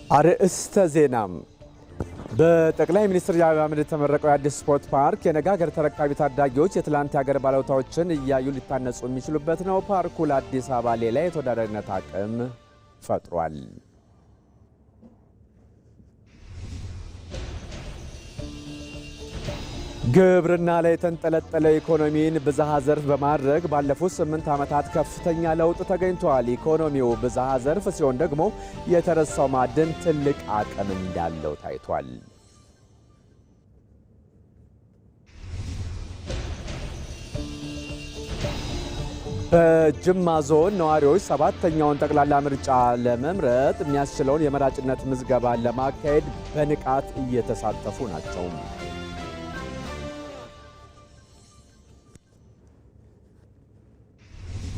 አርእስተ ዜና በጠቅላይ ሚኒስትር አብይ አህመድ የተመረቀው የአዲስ ስፖርት ፓርክ የነገ ሀገር ተረካቢ ታዳጊዎች የትላንት የሀገር ባለውለታዎችን እያዩ ሊታነጹ የሚችሉበት ነው። ፓርኩ ለአዲስ አበባ ሌላ የተወዳዳሪነት አቅም ፈጥሯል። ግብርና ላይ የተንጠለጠለ ኢኮኖሚን ብዝሃ ዘርፍ በማድረግ ባለፉት 8 ዓመታት ከፍተኛ ለውጥ ተገኝቷል። ኢኮኖሚው ብዝሃ ዘርፍ ሲሆን ደግሞ የተረሳው ማዕድን ትልቅ አቅም እንዳለው ታይቷል። በጅማ ዞን ነዋሪዎች 7ኛውን ጠቅላላ ምርጫ ለመምረጥ የሚያስችለውን የመራጭነት ምዝገባ ለማካሄድ በንቃት እየተሳተፉ ናቸው።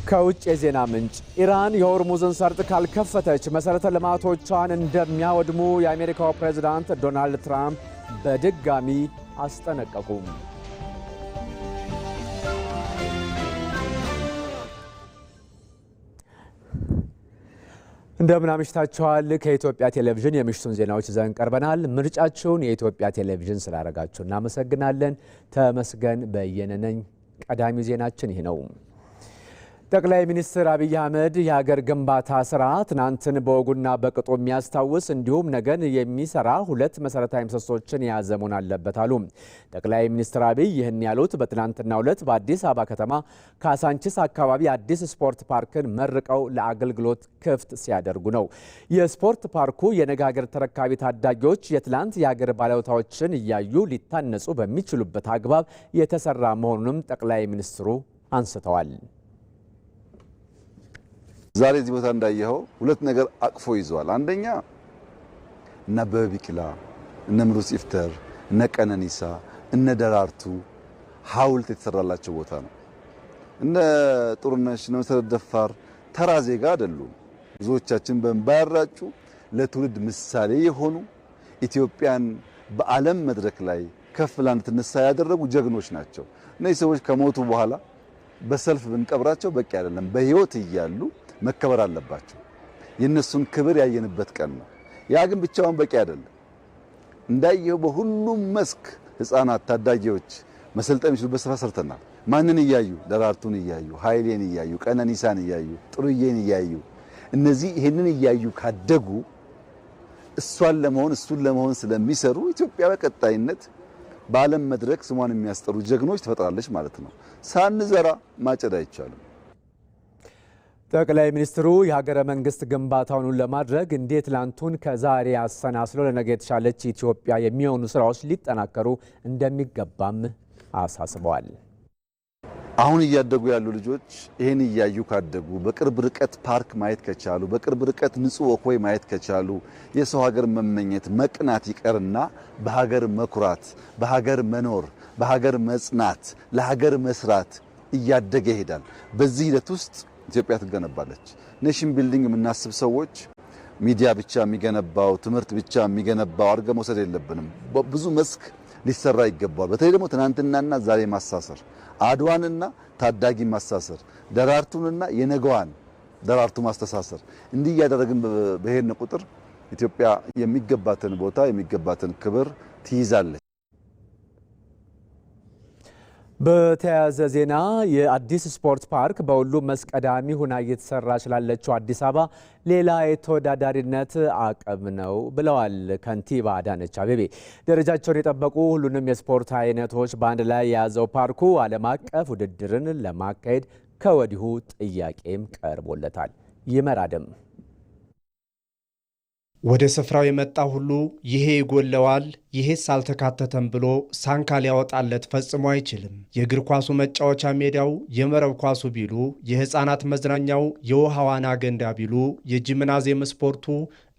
ከውጭ የዜና ምንጭ ኢራን የሆርሙዝን ሰርጥ ካልከፈተች መሰረተ ልማቶቿን እንደሚያወድሙ የአሜሪካው ፕሬዝዳንት ዶናልድ ትራምፕ በድጋሚ አስጠነቀቁ። እንደምን አምሽታችኋል። ከኢትዮጵያ ቴሌቪዥን የምሽቱን ዜናዎች ይዘን ቀርበናል። ምርጫችሁን የኢትዮጵያ ቴሌቪዥን ስላደረጋችሁ እናመሰግናለን። ተመስገን በየነ ነኝ። ቀዳሚው ዜናችን ይህ ነው። ጠቅላይ ሚኒስትር አብይ አህመድ የሀገር ግንባታ ስራ ትናንትን በወጉና በቅጡ የሚያስታውስ እንዲሁም ነገን የሚሰራ ሁለት መሰረታዊ ምሰሶችን የያዘ መሆን አለበት አሉ። ጠቅላይ ሚኒስትር አብይ ይህን ያሉት በትናንትናው ዕለት በአዲስ አበባ ከተማ ካሳንቺስ አካባቢ አዲስ ስፖርት ፓርክን መርቀው ለአገልግሎት ክፍት ሲያደርጉ ነው። የስፖርት ፓርኩ የነገ ሀገር ተረካቢ ታዳጊዎች የትላንት የሀገር ባለውለታዎችን እያዩ ሊታነጹ በሚችሉበት አግባብ የተሰራ መሆኑንም ጠቅላይ ሚኒስትሩ አንስተዋል። ዛሬ እዚህ ቦታ እንዳየኸው ሁለት ነገር አቅፎ ይዟል። አንደኛ እነ አበበ ቢቂላ፣ እነ ምሩጽ ይፍጠር፣ እነ ቀነኒሳ፣ እነ ደራርቱ ሐውልት የተሰራላቸው ቦታ ነው። እነ ጥሩነሽ፣ እነ መሰረት ደፋር ተራ ዜጋ አይደሉም። ብዙዎቻችን በእንባ ያራጩ ለትውልድ ምሳሌ የሆኑ ኢትዮጵያን በዓለም መድረክ ላይ ከፍ ብላ እንድትነሳ ያደረጉ ጀግኖች ናቸው። እነዚህ ሰዎች ከሞቱ በኋላ በሰልፍ ብንቀብራቸው በቂ አይደለም። በህይወት እያሉ መከበር አለባቸው። የነሱን ክብር ያየንበት ቀን ነው። ያ ግን ብቻውን በቂ አይደለም። እንዳየው በሁሉም መስክ ህፃናት፣ ታዳጊዎች መሰልጠን የሚችሉበት ስራ ሰርተናል። ማንን እያዩ? ደራርቱን እያዩ፣ ኃይሌን እያዩ፣ ቀነኒሳን እያዩ፣ ጥሩዬን እያዩ። እነዚህ ይሄንን እያዩ ካደጉ እሱን ለመሆን ስለሚሰሩ ኢትዮጵያ በቀጣይነት በዓለም መድረክ ስሟን የሚያስጠሩ ጀግኖች ትፈጥራለች ማለት ነው። ሳንዘራ ማጨድ አይቻልም። ጠቅላይ ሚኒስትሩ የሀገረ መንግስት ግንባታውን ለማድረግ እንዴት ላንቱን ከዛሬ አሰናስሎ ለነገ የተሻለች ኢትዮጵያ የሚሆኑ ስራዎች ሊጠናከሩ እንደሚገባም አሳስበዋል። አሁን እያደጉ ያሉ ልጆች ይሄን እያዩ ካደጉ፣ በቅርብ ርቀት ፓርክ ማየት ከቻሉ፣ በቅርብ ርቀት ንጹህ ወኮይ ማየት ከቻሉ የሰው ሀገር መመኘት መቅናት ይቀርና በሀገር መኩራት፣ በሀገር መኖር፣ በሀገር መጽናት፣ ለሀገር መስራት እያደገ ይሄዳል። በዚህ ሂደት ውስጥ ኢትዮጵያ ትገነባለች። ኔሽን ቢልዲንግ የምናስብ ሰዎች ሚዲያ ብቻ የሚገነባው ትምህርት ብቻ የሚገነባው አድርገን መውሰድ የለብንም። ብዙ መስክ ሊሰራ ይገባል። በተለይ ደግሞ ትናንትናና ዛሬ ማሳሰር፣ አድዋንና ታዳጊ ማሳሰር፣ ደራርቱንና የነገዋን ደራርቱ ማስተሳሰር፣ እንዲህ እያደረግን በሄድን ቁጥር ኢትዮጵያ የሚገባትን ቦታ የሚገባትን ክብር ትይዛለች። በተያያዘ ዜና የአዲስ ስፖርት ፓርክ በሁሉም መስክ ቀዳሚ ሆና እየተሰራ ስላለችው አዲስ አበባ ሌላ የተወዳዳሪነት አቅም ነው ብለዋል ከንቲባ አዳነች አቤቤ። ደረጃቸውን የጠበቁ ሁሉንም የስፖርት አይነቶች በአንድ ላይ የያዘው ፓርኩ ዓለም አቀፍ ውድድርን ለማካሄድ ከወዲሁ ጥያቄም ቀርቦለታል። ይመራደም ወደ ስፍራው የመጣ ሁሉ ይሄ ይጎለዋል፣ ይሄስ አልተካተተም ብሎ ሳንካ ሊያወጣለት ፈጽሞ አይችልም። የእግር ኳሱ መጫወቻ ሜዳው፣ የመረብ ኳሱ ቢሉ፣ የህፃናት መዝናኛው፣ የውሃ ዋና ገንዳ ቢሉ፣ የጂምናዚየም ስፖርቱ፣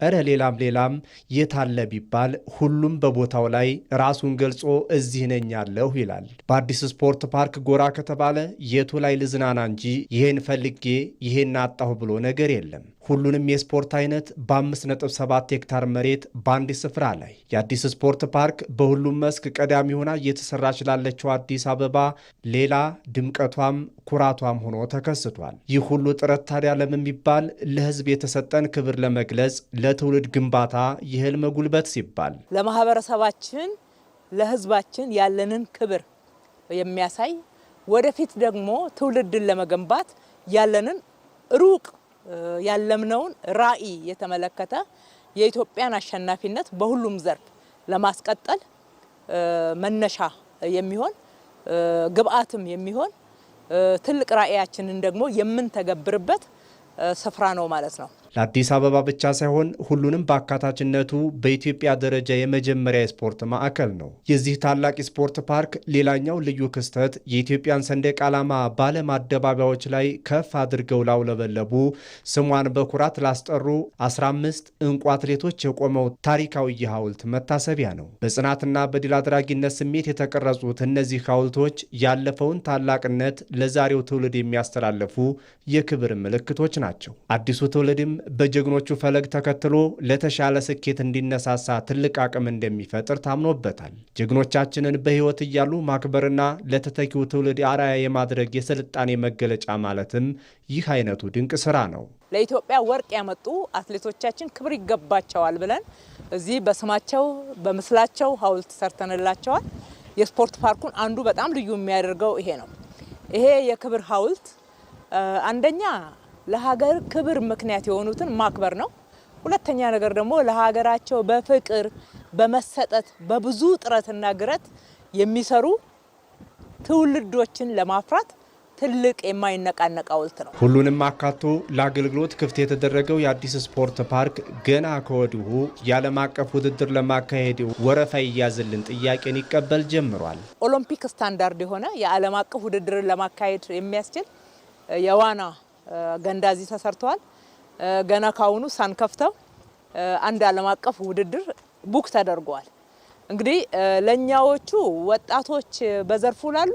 እረ ሌላም የታለ ቢባል ሁሉም በቦታው ላይ ራሱን ገልጾ እዚህ ነኝ ያለሁ ይላል። በአዲስ ስፖርት ፓርክ ጎራ ከተባለ የቱ ላይ ልዝናና እንጂ ይሄን ፈልጌ ይሄን አጣሁ ብሎ ነገር የለም። ሁሉንም የስፖርት አይነት በ5.7 ሄክታር መሬት በአንድ ስፍራ ላይ የአዲስ ስፖርት ስፖርት ፓርክ በሁሉም መስክ ቀዳሚ ሆና እየተሰራች ላለችው አዲስ አበባ ሌላ ድምቀቷም ኩራቷም ሆኖ ተከስቷል። ይህ ሁሉ ጥረት ታዲያ ለምን ቢባል ለሕዝብ የተሰጠን ክብር ለመግለጽ ለትውልድ ግንባታ የህልም ጉልበት ሲባል ለማህበረሰባችን ለሕዝባችን ያለንን ክብር የሚያሳይ ወደፊት ደግሞ ትውልድን ለመገንባት ያለንን ሩቅ ያለምነውን ራዕይ የተመለከተ የኢትዮጵያን አሸናፊነት በሁሉም ዘርፍ ለማስቀጠል መነሻ የሚሆን ግብአትም የሚሆን ትልቅ ራዕያችንን ደግሞ የምንተገብርበት ስፍራ ነው ማለት ነው። ለአዲስ አበባ ብቻ ሳይሆን ሁሉንም በአካታችነቱ በኢትዮጵያ ደረጃ የመጀመሪያ የስፖርት ማዕከል ነው። የዚህ ታላቅ የስፖርት ፓርክ ሌላኛው ልዩ ክስተት የኢትዮጵያን ሰንደቅ ዓላማ በዓለም አደባባዮች ላይ ከፍ አድርገው ላውለበለቡ ስሟን በኩራት ላስጠሩ 15 እንቁ አትሌቶች የቆመው ታሪካዊ ሐውልት መታሰቢያ ነው። በጽናትና በድል አድራጊነት ስሜት የተቀረጹት እነዚህ ሐውልቶች ያለፈውን ታላቅነት ለዛሬው ትውልድ የሚያስተላልፉ የክብር ምልክቶች ናቸው። አዲሱ ትውልድም በጀግኖቹ ፈለግ ተከትሎ ለተሻለ ስኬት እንዲነሳሳ ትልቅ አቅም እንደሚፈጥር ታምኖበታል። ጀግኖቻችንን በሕይወት እያሉ ማክበርና ለተተኪው ትውልድ አርአያ የማድረግ የስልጣኔ መገለጫ ማለትም ይህ አይነቱ ድንቅ ስራ ነው። ለኢትዮጵያ ወርቅ ያመጡ አትሌቶቻችን ክብር ይገባቸዋል ብለን እዚህ በስማቸው በምስላቸው ሐውልት ሰርተንላቸዋል። የስፖርት ፓርኩን አንዱ በጣም ልዩ የሚያደርገው ይሄ ነው። ይሄ የክብር ሐውልት አንደኛ ለሀገር ክብር ምክንያት የሆኑትን ማክበር ነው። ሁለተኛ ነገር ደግሞ ለሀገራቸው በፍቅር በመሰጠት በብዙ ጥረትና ግረት የሚሰሩ ትውልዶችን ለማፍራት ትልቅ የማይነቃነቅ ሐውልት ነው። ሁሉንም አካቶ ለአገልግሎት ክፍት የተደረገው የአዲስ ስፖርት ፓርክ ገና ከወዲሁ የዓለም አቀፍ ውድድር ለማካሄድ ወረፋ ይያዝልን ጥያቄን ይቀበል ጀምሯል። ኦሎምፒክ ስታንዳርድ የሆነ የዓለም አቀፍ ውድድርን ለማካሄድ የሚያስችል የዋና ገንዳ እዚህ ተሰርተዋል። ገና ካሁኑ ሳንከፍተው አንድ ዓለም አቀፍ ውድድር ቡክ ተደርጓል። እንግዲህ ለኛዎቹ ወጣቶች በዘርፉ ላሉ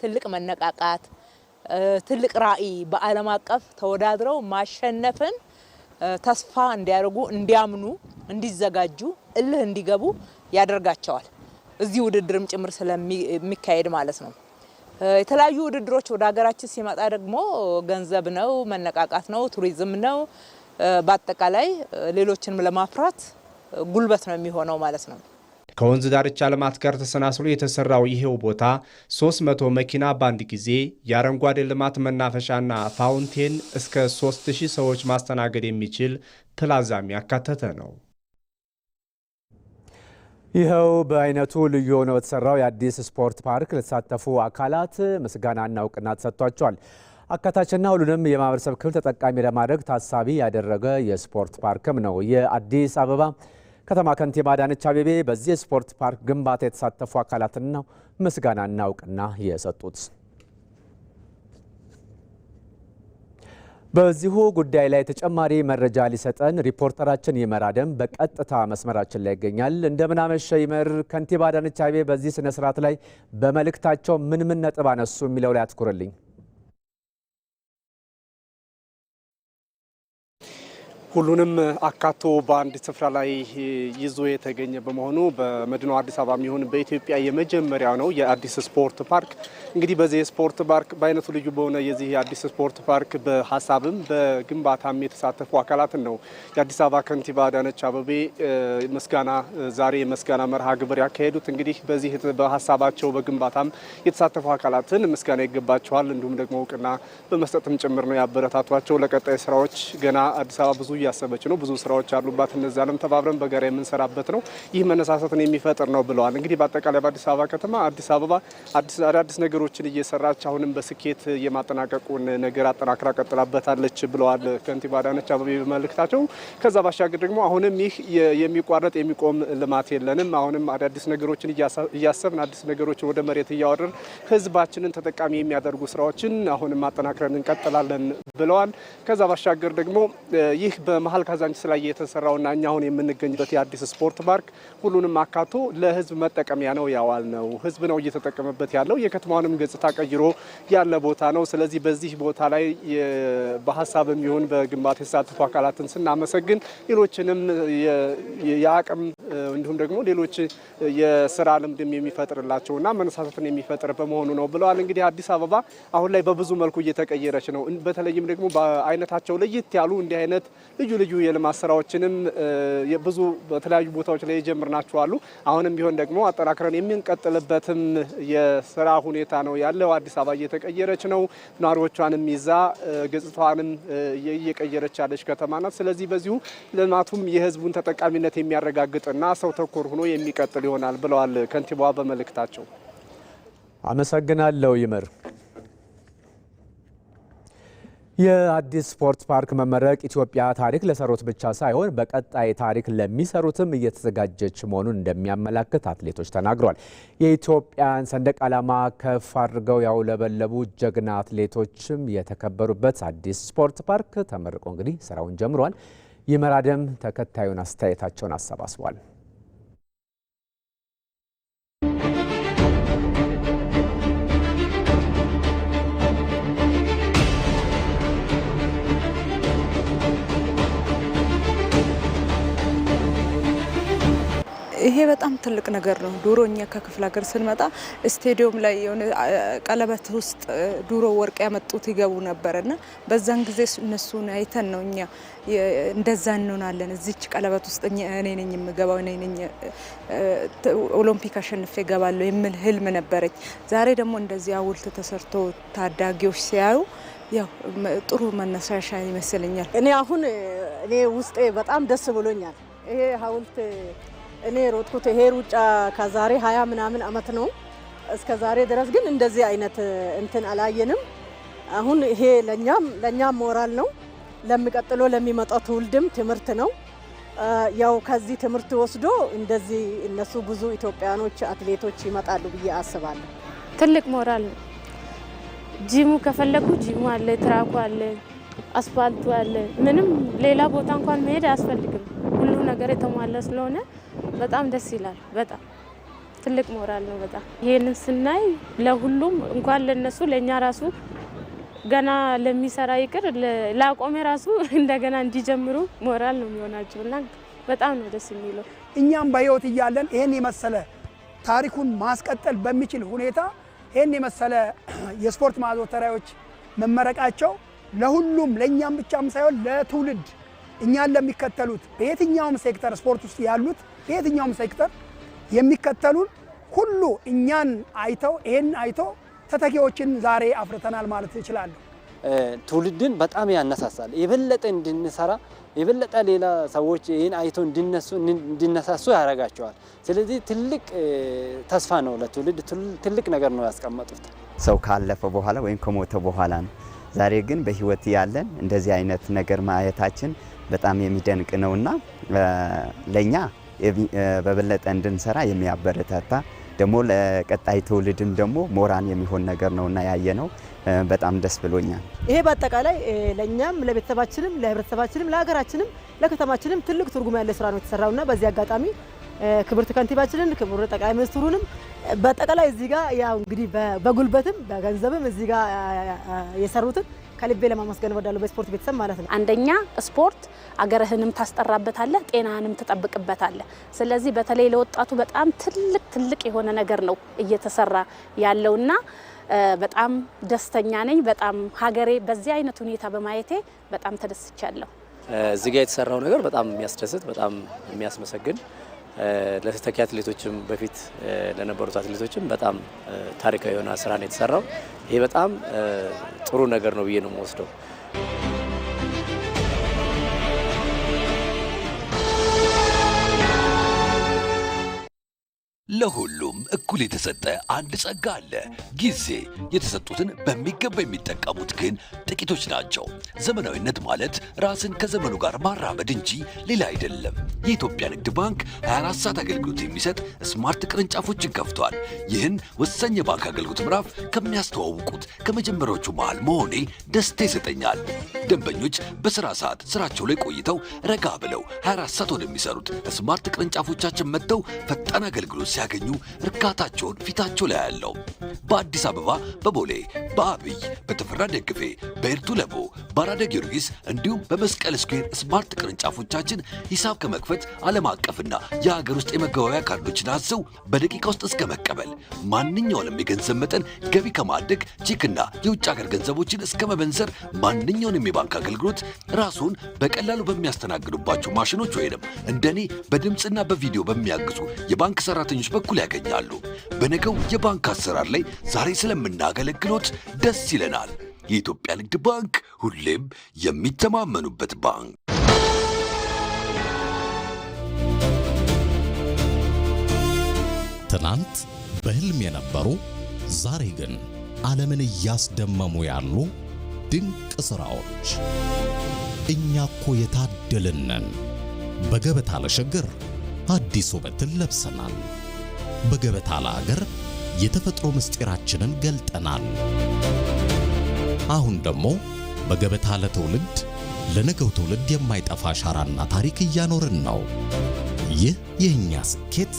ትልቅ መነቃቃት፣ ትልቅ ራዕይ በዓለም አቀፍ ተወዳድረው ማሸነፍን ተስፋ እንዲያደርጉ፣ እንዲያምኑ፣ እንዲዘጋጁ፣ እልህ እንዲገቡ ያደርጋቸዋል። እዚህ ውድድርም ጭምር ስለሚካሄድ ማለት ነው። የተለያዩ ውድድሮች ወደ ሀገራችን ሲመጣ ደግሞ ገንዘብ ነው፣ መነቃቃት ነው፣ ቱሪዝም ነው። በአጠቃላይ ሌሎችንም ለማፍራት ጉልበት ነው የሚሆነው ማለት ነው። ከወንዝ ዳርቻ ልማት ጋር ተሰናስሎ የተሰራው ይሄው ቦታ 300 መኪና በአንድ ጊዜ የአረንጓዴ ልማት መናፈሻና ፋውንቴን እስከ 3000 ሰዎች ማስተናገድ የሚችል ፕላዛም ያካተተ ነው። ይኸው በአይነቱ ልዩ ሆኖ የተሰራው የአዲስ ስፖርት ፓርክ ለተሳተፉ አካላት ምስጋናና እውቅና ተሰጥቷቸዋል። አካታችና ሁሉንም የማህበረሰብ ክፍል ተጠቃሚ ለማድረግ ታሳቢ ያደረገ የስፖርት ፓርክም ነው። የአዲስ አበባ ከተማ ከንቲባ አዳነች አቤቤ በዚህ የስፖርት ፓርክ ግንባታ የተሳተፉ አካላትን ነው ምስጋናና እውቅና የሰጡት። በዚሁ ጉዳይ ላይ ተጨማሪ መረጃ ሊሰጠን ሪፖርተራችን ይመር አደም በቀጥታ መስመራችን ላይ ይገኛል። እንደምን አመሸ ይመር። ከንቲባ አዳነች አቤቤ በዚህ ስነ ስርዓት ላይ በመልእክታቸው ምን ነጥብ አነሱ የሚለው ላይ አትኩርልኝ። ሁሉንም አካቶ በአንድ ስፍራ ላይ ይዞ የተገኘ በመሆኑ በመዲናዋ አዲስ አበባ የሚሆን በኢትዮጵያ የመጀመሪያው ነው የአዲስ ስፖርት ፓርክ። እንግዲህ በዚህ የስፖርት ፓርክ በአይነቱ ልዩ በሆነ የዚህ የአዲስ ስፖርት ፓርክ በሀሳብም በግንባታም የተሳተፉ አካላትን ነው የአዲስ አበባ ከንቲባ አዳነች አቤቤ ዛሬ የምስጋና መርሃ ግብር ያካሄዱት። እንግዲህ በዚህ በሀሳባቸው በግንባታም የተሳተፉ አካላትን ምስጋና ይገባቸዋል፣ እንዲሁም ደግሞ እውቅና በመስጠትም ጭምር ነው ያበረታቷቸው። ለቀጣይ ስራዎች ገና አዲስ አበባ ብዙ እያሰበች ነው፣ ብዙ ስራዎች አሉባት፣ እነዛንም ተባብረን በጋራ የምንሰራበት ነው፣ ይህ መነሳሳትን የሚፈጥር ነው ብለዋል። እንግዲህ በአጠቃላይ በአዲስ አበባ ከተማ አዲስ አበባ አዳዲስ ነገሮችን እየሰራች አሁንም በስኬት የማጠናቀቁን ነገር አጠናክራ ቀጥላበታለች ብለዋል ከንቲባ አዳነች አቤቤ በመልእክታቸው። ከዛ ባሻገር ደግሞ አሁንም ይህ የሚቋረጥ የሚቆም ልማት የለንም፣ አሁንም አዳዲስ ነገሮችን እያሰብን አዲስ ነገሮችን ወደ መሬት እያወረድን ህዝባችንን ተጠቃሚ የሚያደርጉ ስራዎችን አሁንም አጠናክረን እንቀጥላለን ብለዋል። ከዛ ባሻገር ደግሞ ይህ በመሀል ካዛንቺስ ላይ የተሰራውና እኛ አሁን የምንገኝበት የአዲስ ስፖርት ፓርክ ሁሉንም አካቶ ለህዝብ መጠቀሚያ ነው ያዋል ነው። ህዝብ ነው እየተጠቀመበት ያለው። የከተማውንም ገጽታ ቀይሮ ያለ ቦታ ነው። ስለዚህ በዚህ ቦታ ላይ በሀሳብም ይሁን በግንባታ የተሳተፉ አካላትን ስናመሰግን ሌሎችንም የአቅም እንዲሁም ደግሞ ሌሎች የስራ ልምድም የሚፈጥርላቸውና መነሳሳትን የሚፈጥር በመሆኑ ነው ብለዋል። እንግዲህ አዲስ አበባ አሁን ላይ በብዙ መልኩ እየተቀየረች ነው። በተለይም ደግሞ በአይነታቸው ለየት ያሉ እንዲህ አይነት ልዩ ልዩ የልማት ስራዎችንም ብዙ በተለያዩ ቦታዎች ላይ የጀመርናቸው አሉ። አሁንም ቢሆን ደግሞ አጠናክረን የምንቀጥልበትም የስራ ሁኔታ ነው ያለው። አዲስ አበባ እየተቀየረች ነው። ነዋሪዎቿንም ይዛ ገጽታዋንም እየቀየረች ያለች ከተማ ናት። ስለዚህ በዚሁ ልማቱም የህዝቡን ተጠቃሚነት የሚያረጋግጥና ሰው ተኮር ሆኖ የሚቀጥል ይሆናል ብለዋል ከንቲባዋ በመልእክታቸው። አመሰግናለሁ ይመር። የአዲስ ስፖርት ፓርክ መመረቅ ኢትዮጵያ ታሪክ ለሰሩት ብቻ ሳይሆን በቀጣይ ታሪክ ለሚሰሩትም እየተዘጋጀች መሆኑን እንደሚያመላክት አትሌቶች ተናግረዋል። የኢትዮጵያን ሰንደቅ ዓላማ ከፍ አድርገው ያውለበለቡ ጀግና አትሌቶችም የተከበሩበት አዲስ ስፖርት ፓርክ ተመርቆ እንግዲህ ስራውን ጀምሯል። ይመር አደም ተከታዩን አስተያየታቸውን አሰባስቧል። ይሄ በጣም ትልቅ ነገር ነው። ድሮ እኛ ከክፍለ ሀገር ስንመጣ ስቴዲየም ላይ የሆነ ቀለበት ውስጥ ድሮ ወርቅ ያመጡት ይገቡ ነበርና በዛን ጊዜ እነሱን አይተን ነው እኛ እንደዛ እንሆናለን። እዚች ቀለበት ውስጥ እኔ ነኝ የምገባው፣ እኔ ነኝ ኦሎምፒክ አሸንፌ እገባለሁ የሚል ህልም ነበረኝ። ዛሬ ደግሞ እንደዚህ ሐውልት ተሰርቶ ታዳጊዎች ሲያዩ ያው ጥሩ መነሳሻ ይመስለኛል። እኔ ውስጤ በጣም ደስ ብሎኛል። ይሄ ሐውልት እኔ ሮጥኩት ይሄ ሩጫ ከዛሬ 20 ምናምን አመት ነው። እስከ ዛሬ ድረስ ግን እንደዚህ አይነት እንትን አላየንም። አሁን ይሄ ለኛም ሞራል ነው፣ ለሚቀጥለው ለሚመጣው ትውልድም ትምህርት ነው። ያው ከዚህ ትምህርት ወስዶ እንደዚህ እነሱ ብዙ ኢትዮጵያኖች አትሌቶች ይመጣሉ ብዬ አስባለሁ። ትልቅ ሞራል ነው። ጂሙ ከፈለጉ ጂሙ አለ፣ ትራኩ አለ፣ አስፋልቱ አለ። ምንም ሌላ ቦታ እንኳን መሄድ አያስፈልግም። ሁሉ ነገር የተሟላ ስለሆነ በጣም ደስ ይላል። በጣም ትልቅ ሞራል ነው። በጣም ይሄንን ስናይ ለሁሉም እንኳን ለነሱ ለኛ ራሱ ገና ለሚሰራ ይቅር ላቆመ ራሱ እንደገና እንዲጀምሩ ሞራል ነው የሚሆናቸውና በጣም ነው ደስ የሚለው። እኛም በህይወት እያለን ይሄን የመሰለ ታሪኩን ማስቀጠል በሚችል ሁኔታ ይሄን የመሰለ የስፖርት ማዘውተሪያዎች መመረቃቸው ለሁሉም ለኛም ብቻም ሳይሆን ለትውልድ እኛን ለሚከተሉት በየትኛውም ሴክተር ስፖርት ውስጥ ያሉት በየትኛውም ሴክተር የሚከተሉን ሁሉ እኛን አይተው ይሄን አይተው ተተኪዎችን ዛሬ አፍርተናል ማለት ይችላል። ትውልድን በጣም ያነሳሳል። የበለጠ እንድንሰራ የበለጠ ሌላ ሰዎች ይሄን አይተው እንዲነሳሱ ያደርጋቸዋል። ስለዚህ ትልቅ ተስፋ ነው ለትውልድ፣ ትልቅ ነገር ነው ያስቀመጡት። ሰው ካለፈ በኋላ ወይም ከሞተ በኋላ ነው። ዛሬ ግን በህይወት ያለን እንደዚህ አይነት ነገር ማየታችን በጣም የሚደንቅ ነውና ለኛ በበለጠ እንድንሰራ የሚያበረታታ ደግሞ ለቀጣይ ትውልድም ደግሞ ሞራን የሚሆን ነገር ነውና ያየነው በጣም ደስ ብሎኛል። ይሄ በአጠቃላይ ለኛም ለቤተሰባችንም ለህብረተሰባችንም ለሀገራችንም ለከተማችንም ትልቅ ትርጉም ያለው ስራ ነው የተሰራውና በዚህ አጋጣሚ ክብርት ከንቲባችንን ክቡር ጠቅላይ ሚኒስትሩንም በአጠቃላይ እዚህ ጋር ያው እንግዲህ በጉልበትም በገንዘብም እዚህ ጋር የሰሩትን ከልቤ ለማመስገን ወዳለው በስፖርት ቤተሰብ ማለት ነው። አንደኛ ስፖርት አገርህንም ታስጠራበታለህ፣ ጤናህንም ተጠብቅበታለህ። ስለዚህ በተለይ ለወጣቱ በጣም ትልቅ የሆነ ነገር ነው እየተሰራ ያለውና በጣም ደስተኛ ነኝ። በጣም ሀገሬ በዚህ አይነት ሁኔታ በማየቴ በጣም ተደስቻለሁ። እዚህ ጋር የተሰራው ነገር በጣም የሚያስደስት በጣም የሚያስመሰግን ለተተኪ አትሌቶችም በፊት ለነበሩት አትሌቶችም በጣም ታሪካዊ የሆነ ስራ ነው የተሰራው። ይሄ በጣም ጥሩ ነገር ነው ብዬ ነው የምወስደው። ለሁሉም እኩል የተሰጠ አንድ ጸጋ አለ። ጊዜ። የተሰጡትን በሚገባ የሚጠቀሙት ግን ጥቂቶች ናቸው። ዘመናዊነት ማለት ራስን ከዘመኑ ጋር ማራመድ እንጂ ሌላ አይደለም። የኢትዮጵያ ንግድ ባንክ 24 ሰዓት አገልግሎት የሚሰጥ ስማርት ቅርንጫፎችን ከፍቷል። ይህን ወሳኝ የባንክ አገልግሎት ምዕራፍ ከሚያስተዋውቁት ከመጀመሪያዎቹ መሃል መሆኔ ደስታ ይሰጠኛል። ደንበኞች በሥራ ሰዓት ስራቸው ላይ ቆይተው ረጋ ብለው 24 ሰዓት ወደሚሰሩት ስማርት ቅርንጫፎቻችን መጥተው ፈጣን አገልግሎት ሲያገኙ እርካታቸውን ፊታቸው ላይ ያለው። በአዲስ አበባ በቦሌ፣ በአብይ፣ በተፈራ ደግፌ፣ በኤርቱ ለቦ፣ በአራዳ ጊዮርጊስ እንዲሁም በመስቀል ስኩዌር ስማርት ቅርንጫፎቻችን ሂሳብ ከመክፈት ዓለም አቀፍና የሀገር ውስጥ የመገበያያ ካርዶችን አዘው በደቂቃ ውስጥ እስከ መቀበል፣ ማንኛውንም የገንዘብ መጠን ገቢ ከማድረግ ቼክና የውጭ ሀገር ገንዘቦችን እስከ መበንዘር ማንኛውንም የባንክ አገልግሎት ራስዎን በቀላሉ በሚያስተናግዱባቸው ማሽኖች ወይንም እንደኔ በድምፅና በቪዲዮ በሚያግዙ የባንክ ሰራተኞች በኩል ያገኛሉ። በነገው የባንክ አሰራር ላይ ዛሬ ስለምናገለግሎት ደስ ይለናል። የኢትዮጵያ ንግድ ባንክ ሁሌም የሚተማመኑበት ባንክ። ትናንት በህልም የነበሩ ዛሬ ግን ዓለምን እያስደመሙ ያሉ ድንቅ ሥራዎች። እኛ እኮ የታደልን ነን። በገበታ ለሸገር አዲስ ውበትን ለብሰናል። በገበታ ለአገር የተፈጥሮ ምስጢራችንን ገልጠናል። አሁን ደግሞ በገበታ ለትውልድ ለነገው ትውልድ የማይጠፋ አሻራና ታሪክ እያኖርን ነው። ይህ የእኛ ስኬት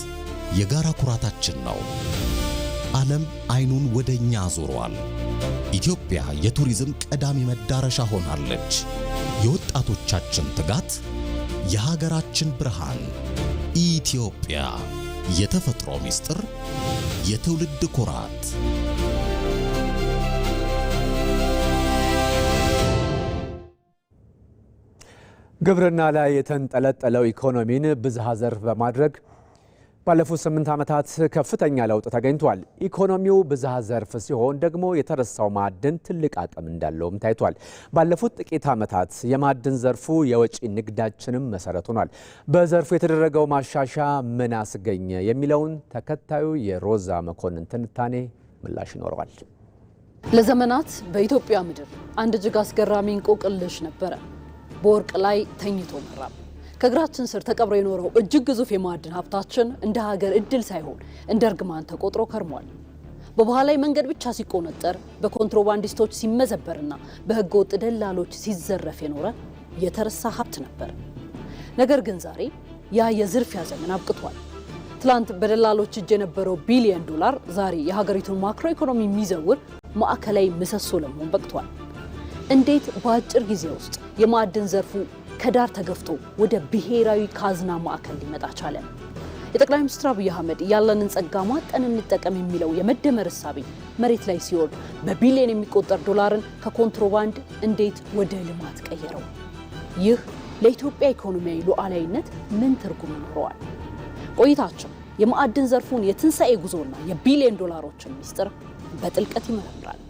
የጋራ ኩራታችን ነው። ዓለም አይኑን ወደኛ አዙሯል። ኢትዮጵያ የቱሪዝም ቀዳሚ መዳረሻ ሆናለች። የወጣቶቻችን ትጋት የሀገራችን ብርሃን። ኢትዮጵያ የተፈጥሮ ምስጢር፣ የትውልድ ኩራት። ግብርና ላይ የተንጠለጠለው ኢኮኖሚን ብዝሃ ዘርፍ በማድረግ ባለፉት 8 ዓመታት ከፍተኛ ለውጥ ተገኝቷል። ኢኮኖሚው ብዝሃ ዘርፍ ሲሆን ደግሞ የተረሳው ማዕድን ትልቅ አቅም እንዳለውም ታይቷል። ባለፉት ጥቂት ዓመታት የማዕድን ዘርፉ የወጪ ንግዳችንም መሰረት ሆኗል። በዘርፉ የተደረገው ማሻሻያ ምን አስገኘ የሚለውን ተከታዩ የሮዛ መኮንን ትንታኔ ምላሽ ይኖረዋል። ለዘመናት በኢትዮጵያ ምድር አንድ እጅግ አስገራሚ እንቆቅልሽ ነበረ። በወርቅ ላይ ተኝቶ መራብ። ከእግራችን ስር ተቀብሮ የኖረው እጅግ ግዙፍ የማዕድን ሀብታችን እንደ ሀገር እድል ሳይሆን እንደ እርግማን ተቆጥሮ ከርሟል። በባህላዊ መንገድ ብቻ ሲቆነጠር፣ በኮንትሮባንዲስቶች ሲመዘበርና በህገ ወጥ ደላሎች ሲዘረፍ የኖረ የተረሳ ሀብት ነበር። ነገር ግን ዛሬ ያ የዝርፊያ ዘመን አብቅቷል። ትላንት በደላሎች እጅ የነበረው ቢሊዮን ዶላር ዛሬ የሀገሪቱን ማክሮ ኢኮኖሚ የሚዘውር ማዕከላዊ ምሰሶ ለመሆን በቅቷል። እንዴት በአጭር ጊዜ ውስጥ የማዕድን ዘርፉ ከዳር ተገፍቶ ወደ ብሔራዊ ካዝና ማዕከል ሊመጣ ቻለ? የጠቅላይ ሚኒስትር አብይ አህመድ ያለንን ጸጋ ማጠን እንጠቀም የሚለው የመደመር እሳቤ መሬት ላይ ሲወርድ በቢሊዮን የሚቆጠር ዶላርን ከኮንትሮባንድ እንዴት ወደ ልማት ቀየረው? ይህ ለኢትዮጵያ ኢኮኖሚያዊ ሉዓላዊነት ምን ትርጉም ይኖረዋል? ቆይታችን የማዕድን ዘርፉን የትንሣኤ ጉዞና የቢሊዮን ዶላሮችን ሚስጥር በጥልቀት ይመረምራል።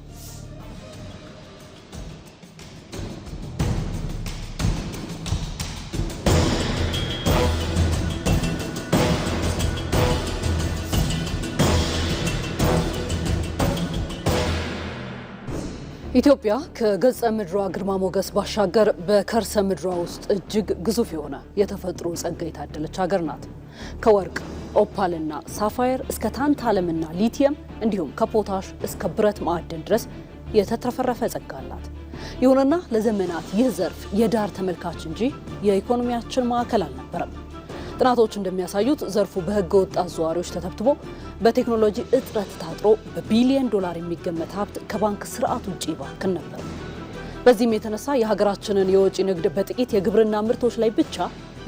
ኢትዮጵያ ከገጸ ምድሯ ግርማ ሞገስ ባሻገር በከርሰ ምድሯ ውስጥ እጅግ ግዙፍ የሆነ የተፈጥሮ ጸጋ የታደለች ሀገር ናት። ከወርቅ ኦፓልና ሳፋየር እስከ ታንታለምና ሊቲየም እንዲሁም ከፖታሽ እስከ ብረት ማዕድን ድረስ የተትረፈረፈ ጸጋ አላት። ይሁንና ለዘመናት ይህ ዘርፍ የዳር ተመልካች እንጂ የኢኮኖሚያችን ማዕከል አልነበረም። ጥናቶች እንደሚያሳዩት ዘርፉ በህገ ወጥ አዘዋዋሪዎች ተተብትቦ በቴክኖሎጂ እጥረት ታጥሮ በቢሊዮን ዶላር የሚገመት ሀብት ከባንክ ስርዓት ውጪ ይባክን ነበር። በዚህም የተነሳ የሀገራችንን የወጪ ንግድ በጥቂት የግብርና ምርቶች ላይ ብቻ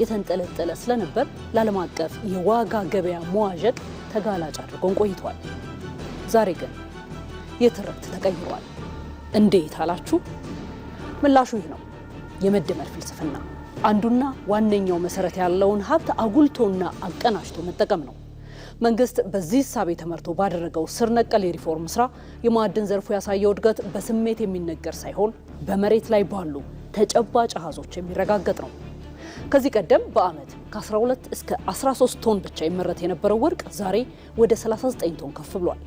የተንጠለጠለ ስለነበር ለዓለም አቀፍ የዋጋ ገበያ መዋዠቅ ተጋላጭ አድርጎን ቆይቷል። ዛሬ ግን የትርክት ተቀይሯል። እንዴት አላችሁ? ምላሹ ይህ ነው። የመደመር ፍልስፍና አንዱና ዋነኛው መሰረት ያለውን ሀብት አጉልቶና አቀናጅቶ መጠቀም ነው። መንግስት በዚህ ሀሳብ ተመርቶ ባደረገው ስር ነቀል የሪፎርም ስራ የማዕድን ዘርፉ ያሳየው እድገት በስሜት የሚነገር ሳይሆን በመሬት ላይ ባሉ ተጨባጭ አሃዞች የሚረጋገጥ ነው። ከዚህ ቀደም በአመት ከ12 እስከ 13 ቶን ብቻ ይመረት የነበረው ወርቅ ዛሬ ወደ 39 ቶን ከፍ ብሏል።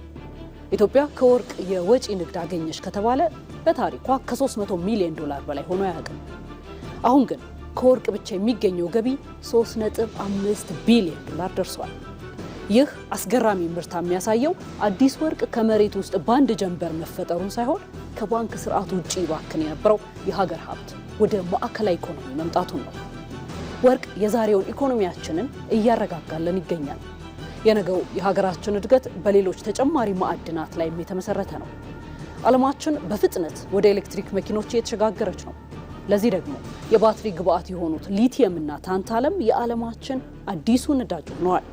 ኢትዮጵያ ከወርቅ የወጪ ንግድ አገኘች ከተባለ በታሪኳ ከ300 ሚሊዮን ዶላር በላይ ሆኖ አያውቅም። አሁን ግን ከወርቅ ብቻ የሚገኘው ገቢ 3.5 ቢሊዮን ዶላር ደርሷል። ይህ አስገራሚ ምርታ የሚያሳየው አዲስ ወርቅ ከመሬት ውስጥ በአንድ ጀንበር መፈጠሩን ሳይሆን ከባንክ ስርዓት ውጪ ባክን የነበረው የሀገር ሀብት ወደ ማዕከላዊ ኢኮኖሚ መምጣቱን ነው። ወርቅ የዛሬውን ኢኮኖሚያችንን እያረጋጋለን ይገኛል። የነገው የሀገራችን እድገት በሌሎች ተጨማሪ ማዕድናት ላይ የተመሰረተ ነው። ዓለማችን በፍጥነት ወደ ኤሌክትሪክ መኪኖች እየተሸጋገረች ነው። ለዚህ ደግሞ የባትሪ ግብአት የሆኑት ሊቲየም እና ታንታለም የዓለማችን አዲሱ ነዳጅ ሆነዋል።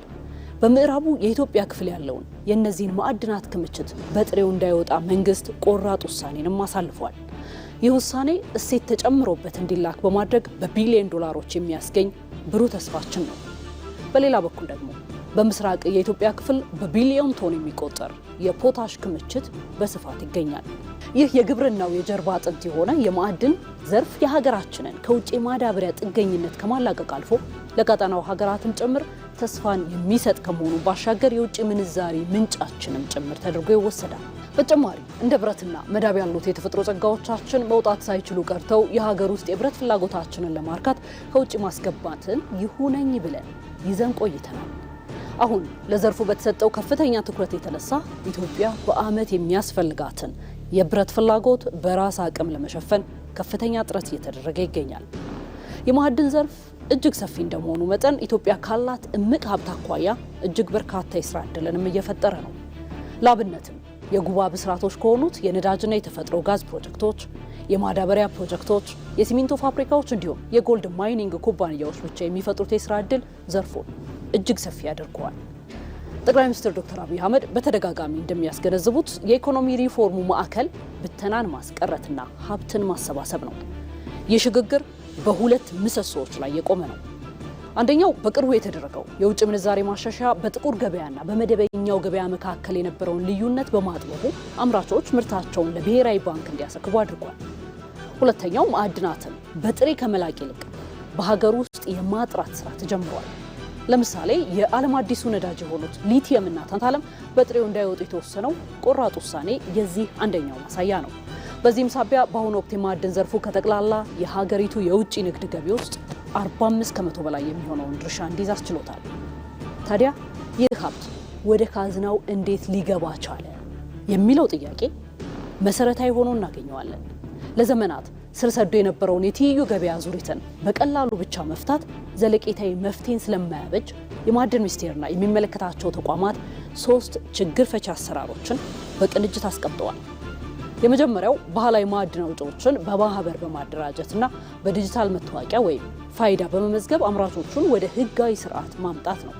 በምዕራቡ የኢትዮጵያ ክፍል ያለውን የእነዚህን ማዕድናት ክምችት በጥሬው እንዳይወጣ መንግስት ቆራጥ ውሳኔንም አሳልፏል። ይህ ውሳኔ እሴት ተጨምሮበት እንዲላክ በማድረግ በቢሊዮን ዶላሮች የሚያስገኝ ብሩህ ተስፋችን ነው። በሌላ በኩል ደግሞ በምስራቅ የኢትዮጵያ ክፍል በቢሊዮን ቶን የሚቆጠር የፖታሽ ክምችት በስፋት ይገኛል። ይህ የግብርናው የጀርባ አጥንት የሆነ የማዕድን ዘርፍ የሀገራችንን ከውጭ ማዳበሪያ ጥገኝነት ከማላቀቅ አልፎ ለቀጠናው ሀገራትን ጭምር ተስፋን የሚሰጥ ከመሆኑ ባሻገር የውጭ ምንዛሪ ምንጫችንም ጭምር ተደርጎ ይወሰዳል። በተጨማሪ እንደ ብረትና መዳብ ያሉት የተፈጥሮ ጸጋዎቻችን መውጣት ሳይችሉ ቀርተው የሀገር ውስጥ የብረት ፍላጎታችንን ለማርካት ከውጭ ማስገባትን ይሁነኝ ብለን ይዘን ቆይተናል። አሁን ለዘርፉ በተሰጠው ከፍተኛ ትኩረት የተነሳ ኢትዮጵያ በአመት የሚያስፈልጋትን የብረት ፍላጎት በራስ አቅም ለመሸፈን ከፍተኛ ጥረት እየተደረገ ይገኛል። የማዕድን ዘርፍ እጅግ ሰፊ እንደመሆኑ መጠን ኢትዮጵያ ካላት እምቅ ሀብት አኳያ እጅግ በርካታ የስራ ዕድልንም እየፈጠረ ነው። ለአብነትም የጉባ ብስራቶች ከሆኑት የነዳጅና የተፈጥሮ ጋዝ ፕሮጀክቶች፣ የማዳበሪያ ፕሮጀክቶች፣ የሲሚንቶ ፋብሪካዎች እንዲሁም የጎልድ ማይኒንግ ኩባንያዎች ብቻ የሚፈጥሩት የስራ ዕድል ዘርፉን እጅግ ሰፊ ያደርገዋል። ጠቅላይ ሚኒስትር ዶክተር አብይ አህመድ በተደጋጋሚ እንደሚያስገነዝቡት የኢኮኖሚ ሪፎርሙ ማዕከል ብተናን ማስቀረትና ሀብትን ማሰባሰብ ነው። ይህ ሽግግር በሁለት ምሰሶዎች ላይ የቆመ ነው። አንደኛው በቅርቡ የተደረገው የውጭ ምንዛሬ ማሻሻያ በጥቁር ገበያና በመደበኛው ገበያ መካከል የነበረውን ልዩነት በማጥበቡ አምራቾች ምርታቸውን ለብሔራዊ ባንክ እንዲያስረክቡ አድርጓል። ሁለተኛው ማዕድናትን በጥሬ ከመላቅ ይልቅ በሀገር ውስጥ የማጥራት ስራ ተጀምሯል። ለምሳሌ የዓለም አዲሱ ነዳጅ የሆኑት ሊቲየም እና ታንታለም በጥሬው እንዳይወጡ የተወሰነው ቆራጥ ውሳኔ የዚህ አንደኛው ማሳያ ነው። በዚህም ሳቢያ በአሁኑ ወቅት የማዕድን ዘርፉ ከጠቅላላ የሀገሪቱ የውጭ ንግድ ገቢ ውስጥ 45 ከመቶ በላይ የሚሆነውን ድርሻ እንዲይዝ አስችሎታል። ታዲያ ይህ ሀብት ወደ ካዝናው እንዴት ሊገባ ቻለ የሚለው ጥያቄ መሰረታዊ ሆኖ እናገኘዋለን። ለዘመናት ስር ሰዶ የነበረውን የትይዩ ገበያ ዙሪትን በቀላሉ ብቻ መፍታት ዘለቄታዊ መፍትሄን ስለማያበጅ የማዕድን ሚኒስቴርና የሚመለከታቸው ተቋማት 3 ችግር ፈቺ አሰራሮችን በቅንጅት አስቀምጠዋል። የመጀመሪያው ባህላዊ ማዕድን አውጪዎችን በማህበር በማደራጀትና በዲጂታል መታወቂያ ወይም ፋይዳ በመመዝገብ አምራቾቹን ወደ ህጋዊ ስርዓት ማምጣት ነው።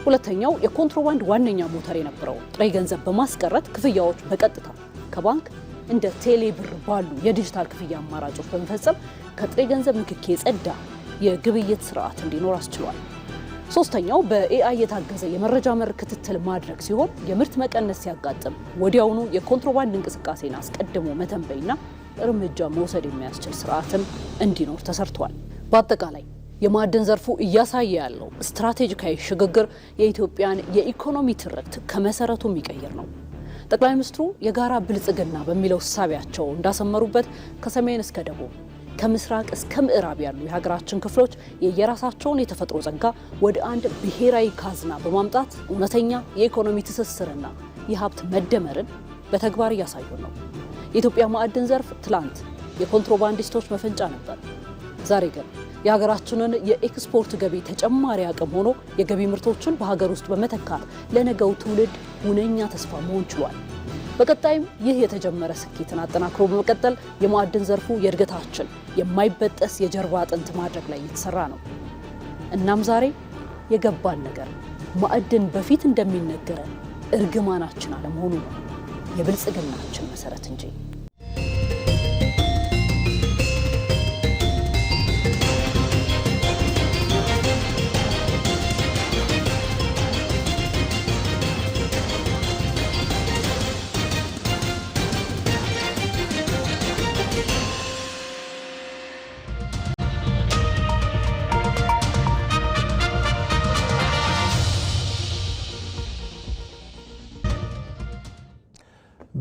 ሁለተኛው የኮንትሮባንድ ዋነኛ ሞተር የነበረው ጥሬ ገንዘብ በማስቀረት ክፍያዎች በቀጥታ ከባንክ እንደ ቴሌ ብር ባሉ የዲጂታል ክፍያ አማራጮች በመፈጸም ከጥሬ ገንዘብ ንክኪ የጸዳ የግብይት ስርዓት እንዲኖር አስችሏል። ሶስተኛው በኤአይ የታገዘ የመረጃ መር ክትትል ማድረግ ሲሆን የምርት መቀነስ ሲያጋጥም ወዲያውኑ የኮንትሮባንድ እንቅስቃሴን አስቀድሞ መተንበይና እርምጃ መውሰድ የሚያስችል ስርዓትም እንዲኖር ተሰርቷል። በአጠቃላይ የማዕድን ዘርፉ እያሳየ ያለው ስትራቴጂካዊ ሽግግር የኢትዮጵያን የኢኮኖሚ ትርክት ከመሰረቱ የሚቀይር ነው። ጠቅላይ ሚኒስትሩ የጋራ ብልጽግና በሚለው እሳቢያቸው እንዳሰመሩበት ከሰሜን እስከ ደቡብ ከምስራቅ እስከ ምዕራብ ያሉ የሀገራችን ክፍሎች የየራሳቸውን የተፈጥሮ ጸጋ ወደ አንድ ብሔራዊ ካዝና በማምጣት እውነተኛ የኢኮኖሚ ትስስርና የሀብት መደመርን በተግባር እያሳዩ ነው። የኢትዮጵያ ማዕድን ዘርፍ ትላንት የኮንትሮባንዲስቶች መፈንጫ ነበር። ዛሬ ግን የሀገራችንን የኤክስፖርት ገቢ ተጨማሪ አቅም ሆኖ የገቢ ምርቶችን በሀገር ውስጥ በመተካት ለነገው ትውልድ ሁነኛ ተስፋ መሆን ችሏል። በቀጣይም ይህ የተጀመረ ስኬትን አጠናክሮ በመቀጠል የማዕድን ዘርፉ የእድገታችን የማይበጠስ የጀርባ አጥንት ማድረግ ላይ እየተሰራ ነው። እናም ዛሬ የገባን ነገር ማዕድን በፊት እንደሚነገረን እርግማናችን አለመሆኑ ነው፣ የብልጽግናችን መሰረት እንጂ።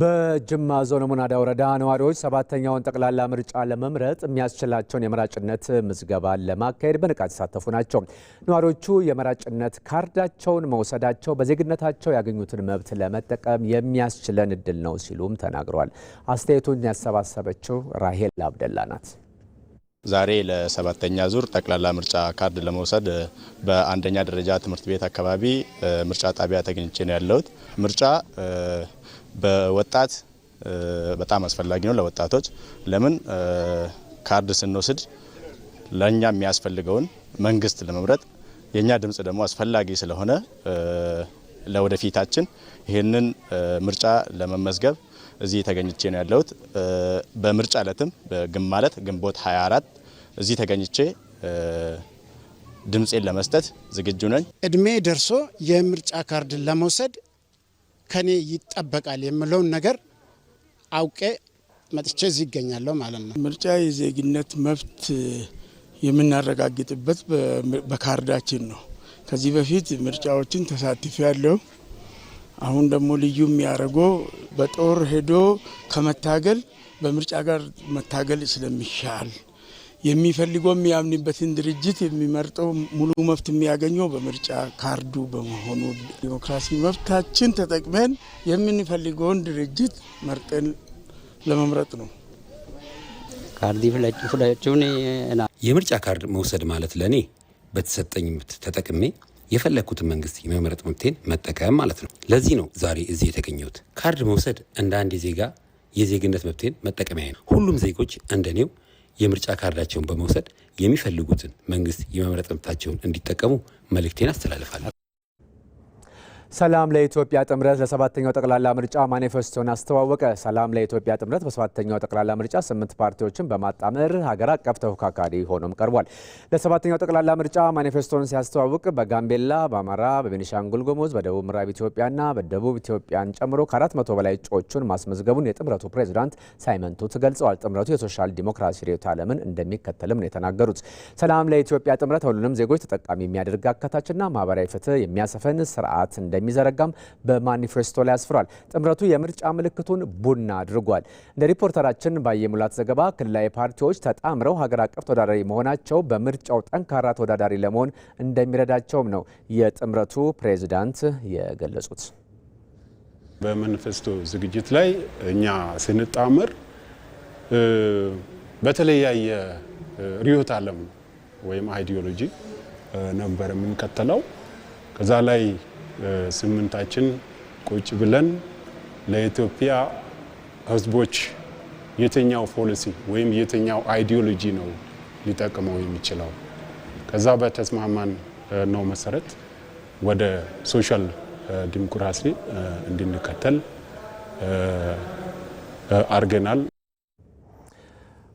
በጅማ ዞን ሙናዳ ወረዳ ነዋሪዎች ሰባተኛውን ጠቅላላ ምርጫ ለመምረጥ የሚያስችላቸውን የመራጭነት ምዝገባን ለማካሄድ በንቃት የተሳተፉ ናቸው። ነዋሪዎቹ የመራጭነት ካርዳቸውን መውሰዳቸው በዜግነታቸው ያገኙትን መብት ለመጠቀም የሚያስችለን እድል ነው ሲሉም ተናግረዋል። አስተያየቱን ያሰባሰበችው ራሄል አብደላ ናት። ዛሬ ለሰባተኛ ዙር ጠቅላላ ምርጫ ካርድ ለመውሰድ በአንደኛ ደረጃ ትምህርት ቤት አካባቢ ምርጫ ጣቢያ ተገኝቼ ነው ያለሁት። ምርጫ በወጣት በጣም አስፈላጊ ነው ለወጣቶች። ለምን ካርድ ስንወስድ ለኛ የሚያስፈልገውን መንግስት ለመምረጥ የኛ ድምጽ ደግሞ አስፈላጊ ስለሆነ ለወደፊታችን ይሄንን ምርጫ ለመመዝገብ እዚህ ተገኝቼ ነው ያለሁት። በምርጫ ዕለትም ማለት ግንቦት 24 እዚህ ተገኝቼ ድምጼን ለመስጠት ዝግጁ ነኝ። እድሜ ደርሶ የምርጫ ካርድ ለመውሰድ ከኔ ይጠበቃል የምለውን ነገር አውቄ መጥቼ እዚህ ይገኛለሁ ማለት ነው። ምርጫ የዜግነት መብት የምናረጋግጥበት በካርዳችን ነው። ከዚህ በፊት ምርጫዎችን ተሳትፌ ያለው አሁን ደግሞ ልዩ የሚያደርገው በጦር ሄዶ ከመታገል በምርጫ ጋር መታገል ስለሚሻል የሚፈልገው የሚያምንበትን ድርጅት የሚመርጠው ሙሉ መብት የሚያገኘው በምርጫ ካርዱ በመሆኑ ዲሞክራሲ መብታችን ተጠቅመን የምንፈልገውን ድርጅት መርጠን ለመምረጥ ነው። ካርዲ ፍላጭውን የምርጫ ካርድ መውሰድ ማለት ለኔ በተሰጠኝ መብት ተጠቅሜ የፈለኩትን መንግስት የመምረጥ መብቴን መጠቀም ማለት ነው። ለዚህ ነው ዛሬ እዚህ የተገኘሁት። ካርድ መውሰድ እንደ አንድ ዜጋ የዜግነት መብቴን መጠቀሚያ ነው። ሁሉም ዜጎች እንደኔው የምርጫ ካርዳቸውን በመውሰድ የሚፈልጉትን መንግስት የመምረጥ መብታቸውን እንዲጠቀሙ መልእክቴን አስተላልፋለሁ። ሰላም ለኢትዮጵያ ጥምረት ለሰባተኛው ጠቅላላ ምርጫ ማኒፌስቶን አስተዋወቀ። ሰላም ለኢትዮጵያ ጥምረት በሰባተኛው ጠቅላላ ምርጫ 8 ፓርቲዎችን በማጣመር ሀገር አቀፍ ተፎካካሪ ሆኖም ቀርቧል። ለሰባተኛው ጠቅላላ ምርጫ ማኒፌስቶን ሲያስተዋውቅ በጋምቤላ፣ በአማራ፣ በቤኒሻንጉል ጉሙዝ፣ በደቡብ ምዕራብ ኢትዮጵያና በደቡብ ኢትዮጵያን ጨምሮ ከ400 በላይ እጩዎችን ማስመዝገቡን የጥምረቱ ፕሬዝዳንት ሳይመን ቱቱ ገልጸዋል። ጥምረቱ የሶሻል ዲሞክራሲ ርዕዮተ ዓለምን እንደሚከተልም ነው የተናገሩት። ሰላም ለኢትዮጵያ ጥምረት ሁሉንም ዜጎች ተጠቃሚ የሚያደርግ አካታችና ማህበራዊ ፍትህ የሚያሰፍን ስርዓት እንደሚዘረጋም በማኒፌስቶ ላይ አስፍሯል። ጥምረቱ የምርጫ ምልክቱን ቡና አድርጓል። እንደ ሪፖርተራችን ባየሙላት ዘገባ ክልላዊ ፓርቲዎች ተጣምረው ሀገር አቀፍ ተወዳዳሪ መሆናቸው በምርጫው ጠንካራ ተወዳዳሪ ለመሆን እንደሚረዳቸውም ነው የጥምረቱ ፕሬዝዳንት የገለጹት። በማኒፌስቶ ዝግጅት ላይ እኛ ስንጣመር በተለያየ ርዕዮተ ዓለም ወይም አይዲዮሎጂ ነበር የምንከተለው። ከዛ ላይ ስምንታችን ቁጭ ብለን ለኢትዮጵያ ሕዝቦች የትኛው ፖሊሲ ወይም የትኛው አይዲዮሎጂ ነው ሊጠቅመው የሚችለው ከዛ በተስማማን ነው መሰረት ወደ ሶሻል ዲሞክራሲ እንድንከተል አርገናል።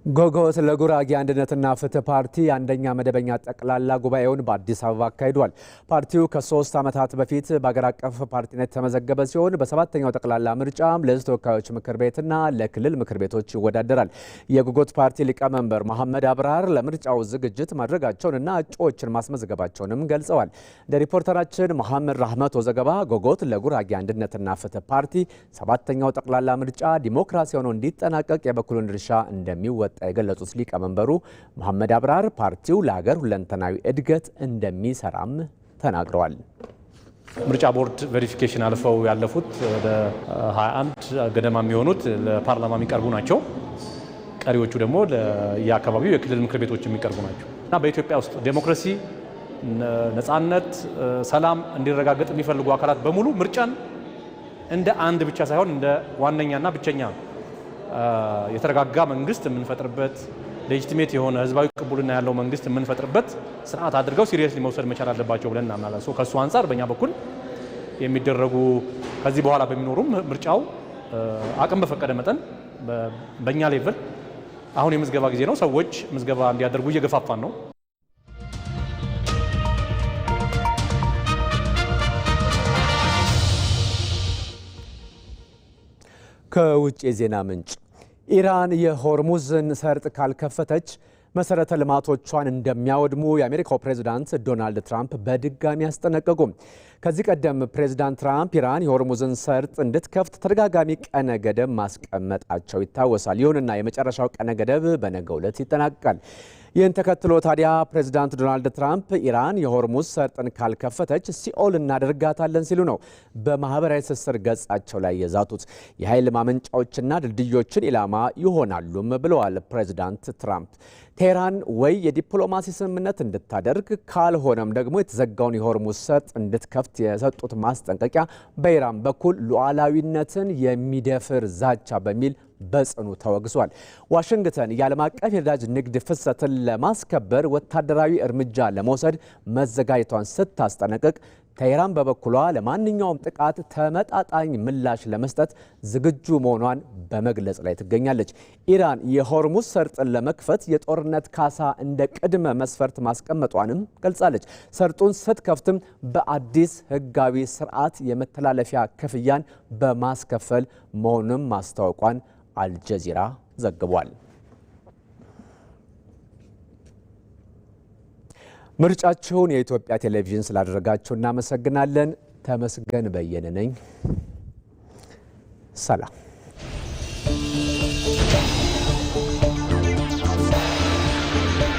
ጎጎት ለጉራጌ አንድነትና ፍትህ ፓርቲ አንደኛ መደበኛ ጠቅላላ ጉባኤውን በአዲስ አበባ አካሂዷል። ፓርቲው ከ3 ዓመታት በፊት በአገር አቀፍ ፓርቲነት የተመዘገበ ሲሆን በሰባተኛው ጠቅላላ ምርጫም ለሕዝብ ተወካዮች ምክር ቤትና ለክልል ምክር ቤቶች ይወዳደራል። የጎጎት ፓርቲ ሊቀመንበር መሐመድ አብራር ለምርጫው ዝግጅት ማድረጋቸውንና እጩዎችን ማስመዝገባቸውንም ገልጸዋል። እንደ ሪፖርተራችን መሐመድ ራህመቶ ዘገባ ጎጎት ለጉራጌ አንድነትና ፍትህ ፓርቲ ሰባተኛው ጠቅላላ ምርጫ ዲሞክራሲ ሆኖ እንዲጠናቀቅ የበኩሉን ድርሻ እንደሚወጣ የገለጹት ሊቀመንበሩ መሐመድ አብራር ፓርቲው ለሀገር ሁለንተናዊ እድገት እንደሚሰራም ተናግረዋል። ምርጫ ቦርድ ቬሪፊኬሽን አልፈው ያለፉት ወደ 21 ገደማ የሚሆኑት ለፓርላማ የሚቀርቡ ናቸው። ቀሪዎቹ ደግሞ የአካባቢው የክልል ምክር ቤቶች የሚቀርቡ ናቸው እና በኢትዮጵያ ውስጥ ዴሞክራሲ፣ ነጻነት፣ ሰላም እንዲረጋገጥ የሚፈልጉ አካላት በሙሉ ምርጫን እንደ አንድ ብቻ ሳይሆን እንደ ዋነኛና ብቸኛ የተረጋጋ መንግስት የምንፈጥርበት ሌጂቲሜት የሆነ ህዝባዊ ቅቡልና ያለው መንግስት የምንፈጥርበት ስርዓት አድርገው ሲሪየስሊ መውሰድ መቻል አለባቸው ብለን እናምናለን። ከሱ አንጻር በእኛ በኩል የሚደረጉ ከዚህ በኋላ በሚኖሩም ምርጫው አቅም በፈቀደ መጠን በእኛ ሌቭል አሁን የምዝገባ ጊዜ ነው። ሰዎች ምዝገባ እንዲያደርጉ እየገፋፋን ነው። ከውጭ የዜና ምንጭ ኢራን የሆርሙዝን ሰርጥ ካልከፈተች መሰረተ ልማቶቿን እንደሚያወድሙ የአሜሪካው ፕሬዝዳንት ዶናልድ ትራምፕ በድጋሚ አስጠነቀቁ። ከዚህ ቀደም ፕሬዝዳንት ትራምፕ ኢራን የሆርሙዝን ሰርጥ እንድትከፍት ተደጋጋሚ ቀነ ገደብ ማስቀመጣቸው ይታወሳል። ይሁንና የመጨረሻው ቀነ ገደብ በነገው ዕለት ይጠናቀቃል። ይህን ተከትሎ ታዲያ ፕሬዝዳንት ዶናልድ ትራምፕ ኢራን የሆርሙዝ ሰርጥን ካልከፈተች ሲኦል እናደርጋታለን ሲሉ ነው በማህበራዊ ትስስር ገጻቸው ላይ የዛቱት። የኃይል ማመንጫዎችና ድልድዮችን ኢላማ ይሆናሉም ብለዋል ፕሬዝዳንት ትራምፕ። ቴህራን ወይ የዲፕሎማሲ ስምምነት እንድታደርግ ካልሆነም ደግሞ የተዘጋውን የሆርሙዝ ሰርጥ እንድትከፍት የሰጡት ማስጠንቀቂያ በኢራን በኩል ሉዓላዊነትን የሚደፍር ዛቻ በሚል በጽኑ ተወግዟል። ዋሽንግተን የዓለም አቀፍ የነዳጅ ንግድ ፍሰትን ለማስከበር ወታደራዊ እርምጃ ለመውሰድ መዘጋጀቷን ስታስጠነቅቅ፣ ቴህራን በበኩሏ ለማንኛውም ጥቃት ተመጣጣኝ ምላሽ ለመስጠት ዝግጁ መሆኗን በመግለጽ ላይ ትገኛለች። ኢራን የሆርሙዝ ሰርጥን ለመክፈት የጦርነት ካሳ እንደ ቅድመ መስፈርት ማስቀመጧንም ገልጻለች። ሰርጡን ስትከፍትም በአዲስ ሕጋዊ ስርዓት የመተላለፊያ ክፍያን በማስከፈል መሆኑንም ማስታወቋን አልጀዚራ ዘግቧል። ምርጫችሁን የኢትዮጵያ ቴሌቪዥን ስላደረጋችሁ እናመሰግናለን። ተመስገን በየነ ነኝ። ሰላም።